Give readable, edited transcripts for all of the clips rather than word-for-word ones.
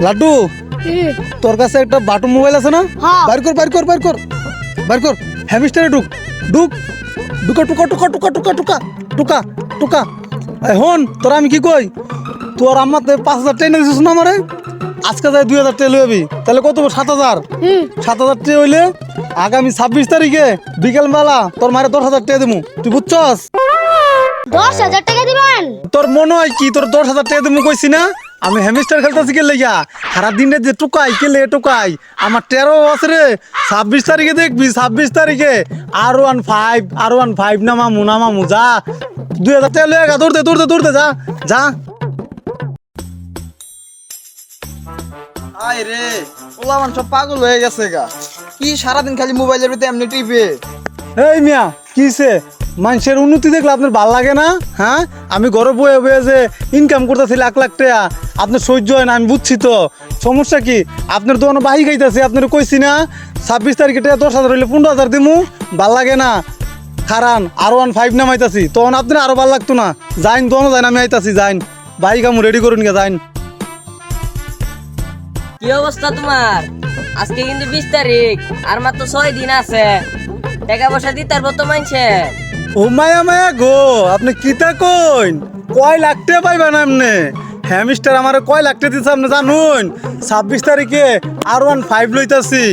লাড্ডু তোর কাছে একটা বাটন মোবাইল আছে না? বাইর কর বাইর কর বাইর কর বাইর কর। হ্যামস্টারে ঢুক ঢুক ঢুকা টুকা টুকা টুকা টুকা টুকা টুকা টুকা। এখন তোরা আমি কি কই, তোর আমার 5,000 টাকা দিছিস না আমারে, আজকে যাই 2,000 টাকা লইবি, তাহলে কত 7,000। 7,000 টাকা হইলে আগামী 26 তারিখে বিকেল বেলা তোর মারে 10,000 টাকা দেবো, তুই বুঝছস? 10,000 টাকা দিবেন? তোর মনে হয় কি তোর 10,000 টাকা দেবো কইছি না? আমি হ্যামস্টার খেলতেছি কে লেগা, সারা দিনে যে টুকাই কে লে টুকাই আমার 13 বছরে 26 তারিখে দেখবি, 26 তারিখে R15 না মামু যা 2,000 টাকা লয়ে গা, দৌড়তে দৌড়তে দৌড়তে যা যা। আয় রে ওলা মান সব পাগল হয়ে গেছে গা, কি সারাদিন খালি মোবাইলের ভিতরে এমনি টিপে। এই মিয়া কিসে মানুষের উন্নতি দেখলে আপনার ভাল লাগে না? হ্যাঁ, আমি ঘরে বয়ে বয়ে যে ইনকাম করতেছি লাখ লাখ টাকা, আপনার সহ্য হয় না, আমি বুঝছি তো। সমস্যা কি, আপনার দোকানে বাহি খাইতেছে, আপনার কইছি না 26 তারিখে টাকা 10,000 হইলে 15,000 দিমু, ভাল লাগে না? খারান R15 নামাইতাছি, তখন আপনার আরো ভাল লাগতো না। যাইন দোনো যাইন, আমি আইতাছি, যাইন বাহি কামু রেডি করুন গে, যাইন। কি অবস্থা তোমার? আজকে কিন্তু 20 তারিখ, আর মাত্র 6 দিন আছে। টাকা পয়সা দিতে পারবো তো মানছে? ও মায়া মায়া গো, আপনি কিতা কইন? কয় লাখ টাকা পাইবেন আপনি? হ্যামস্টার আমার কয় লাখ টাকা দিচ্ছে আপনি জানুন? 26 তারিখে R15 লইতাছি,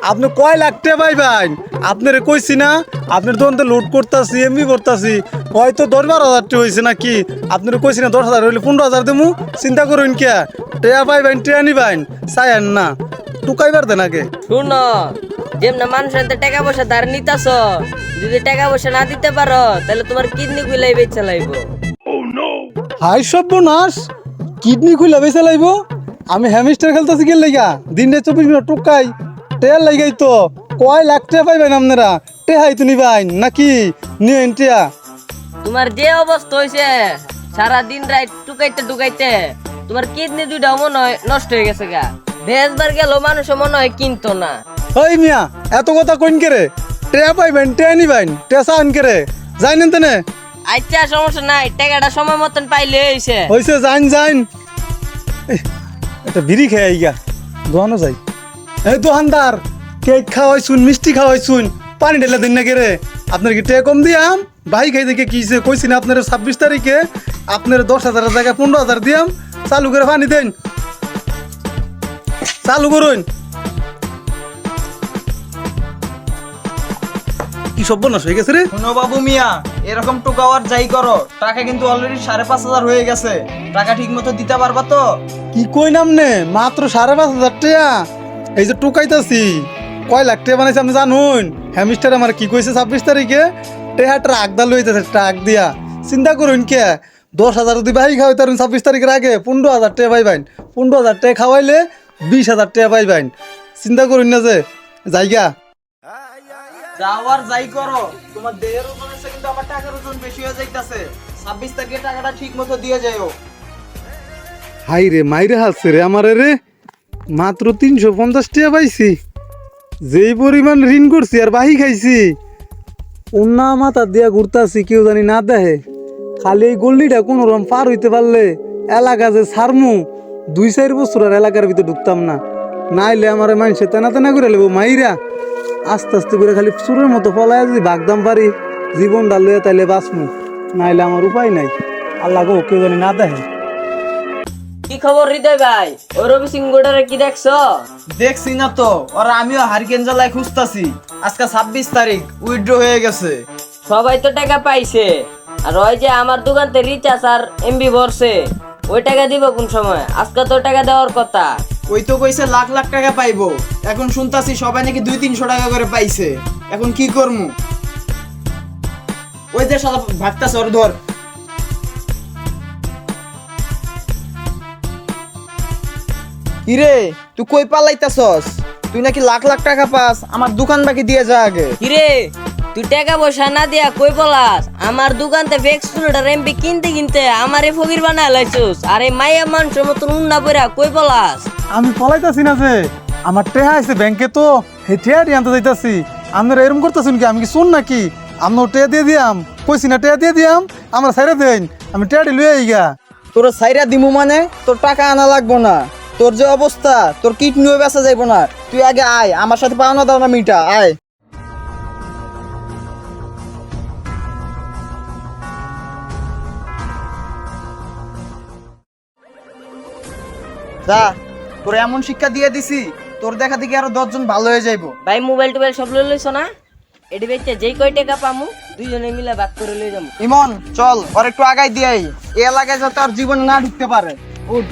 আপনি কয় লাখ টাকা পাইবেন? আপনারে কইছি না আপনার দোকানতে লোড করতাছি, এমবি করতাছি, হয়তো 10-12,000 টাকা হয়েছে নাকি? আপনার কইছি না 10,000 হইলে 15,000 দেবো, চিন্তা করুন কে টেয়া পাইবেন টেয়া নিবেন, চাইেন না টুকাইবার দেন আগে। শুনো, যেমন মানুষের টাকা পয়সা ধার নিতাছ, যদি টাকা পয়সা না দিতে পারো তাহলে তোমার কিডনি গুলাই বেচে লাইবো। হাই সর্বনাশ, কিডনি খুলে বেঁচে লাইব? আমি হ্যামস্টার খেলতেছি কে লেগা, দিনে 24 মিনিট টুকাই টেয়ার লাগাই তো কয় লাখ টাকা পাইবেন আপনারা? টেহাই তো নিবাইন নাকি নিয়েন টেয়া? তোমার যে অবস্থা হয়েছে সারা দিন রাত টুকাইতে টুকাইতে তোমার কিডনি দুইটা মনে হয় নষ্ট হয়ে গেছে গা। বেচবার গেল মানুষ মনে হয় কিনতো না। ওই মিয়া এত কথা কইন কে রে? টেয়া পাইবেন টেয়া নিবাইন, টেয়া চান কে রে? যাইনেন তেনে? আচ্ছা সমস্যা নাই, টাকাটা সময় মতন পাইলে হয়েছে। হইছে যাইন যাইন। একটা বিড়ি খেয়ে আইগা দোকানও যাই। এই দোকানদার, কেক খাওয়াইছুন, মিষ্টি খাওয়াইছুন, পানি ঢেলে দিন না কে রে? আপনার কি টেয়া কম দিয়াম? ভাই খাই দেখে কিছে কইছি না আপনার 26 তারিখে আপনার 10,000 জায়গায় 15,000 দিয়াম, চালু করে পানি দেন, চালু করুন। কি সর্বনাশ হয়ে গেছে রে? শোনো বাবু মিয়া, এরকম টোকাওয়ার যাই করো, টাকা কিন্তু অলরেডি 5,500 হয়ে গেছে, টাকা ঠিক মতো দিতে পারবা তো? কি কই নামনে মাত্র 5,500 টাকা, এই যে টুকাইতাছি কয় লাখ টাকা বানাইছে আপনি জানুন? হ্যামস্টার আমার কি কইছে 26 তারিখে টেহা ট্রাক দা লইতেছে, ট্রাক দিয়া। চিন্তা করুন কে 10,000 যদি বাহি খাওয়াই তার 26 তারিখের আগে 15,000 টাকা পাইবেন, 15,000 টাকা খাওয়াইলে 20,000 টাকা পাইবেন। চিন্তা করুন না যে জায়গা। যাওয়ার যাই করো, তোমার দেহের ওজন আছে কিন্তু আমার টাকার ওজন বেশি হয়ে যাইতাছে। 26 তারিখে টাকাটা ঠিক মতো দিয়ে যাইও। হাই রে মাইরে হাসছে রে আমারে রে, মাত্র 350 টাকা পাইছি, যেই পরিমাণ ঋণ করছি আর বাহি খাইছি, উন্না মাথা দিয়া ঘুরতাছি, কেউ জানি না দেখে। খালি এই গল্লিটা কোন রকম পার হইতে পারলে এলাকা যে ছাড়মু, 2-4 বছর আর এলাকার ভিতরে ঢুকতাম না, নাইলে আমার মানুষে তেনা তেনা করে লেবো মাইরা। আস্তে আস্তে করে খালি চুরের মতো ফলায় যদি ভাগদাম পারি জীবনটা লইয়া, তাইলে বাঁচমু, নাইলে আমার উপায় নাই। আল্লাহ গো, কেউ জানি না দেখে। কি খবর হৃদয় ভাই, ওই রবি সিং গোডারে কি দেখছো? দেখছি না তো, আর আমিও হারিকেন জ্বালায় খুঁজতাছি। আজকে 26 তারিখ, উইথড্র হয়ে গেছে। সবাই তো টাকা পাইছে, আর ওই যে আমার দোকানতে রিচার্জ আর এমবি ভরছে, ওই টাকা দিব কোন সময়? আজকে তো টাকা দেওয়ার কথা। ওই তো কইছে লাখ লাখ টাকা পাইবো, এখন শুনতাছি সবাই নাকি 200-300 টাকা করে পাইছে। এখন কি করমু? ওই যে শালা ভাগতাছে, ওর ধর। কিরে তুই কই পালাইতাছস? তুই নাকি লাখ লাখ টাকা পাস, আমার দোকান বাকি দিয়ে যা আগে। কিরে তুই টাকা পয়সা না দিয়া কই পলাস? আমার দোকানতে ভেক্সুলটার এমবি কিনতে কিনতে আমারে ফকির বানায় লাইছস, আরে মাইয়া মানুষের মতন উন্না পইরা কই পলাস? আমি পলাইতাছি না যে, আমার টেহা আছে ব্যাংকে, তো সেই টেহাটি আনতে যাইতাছি। আপনারা এরকম করতেছেন কি? আমি কি শুন নাকি? আপনার টেহা দিয়ে দিয়াম, কইছি না টেহা দিয়ে দিয়াম, আমরা সাইরে দেন, আমি টেহাটি লুয়ে আইগা। তোর সাইরা দিমু মানে তোর টাকা আনা লাগবো না। তোর যে অবস্থা, তোর কিডনিও বেচা যাইবো না। তুই আগে আয়, আমার সাথে পাওনা দাও না মিটা, আয়। যা, তোর এমন শিক্ষা দিয়ে দিছি, তোর দেখা দেখি আরো 10 জন ভালো হয়ে যাইবো। ভাই মোবাইল টোবাইল সব লই লইছো না? এটি বেচতে যেই কয় টাকা পামু দুইজনে মিলে ভাগ করে লই যাবো। ইমন চল, ওর একটু আগাই দিয়াই, এ এলাকায় যাতে আর জীবনে না ঢুকতে পারে। উঠ।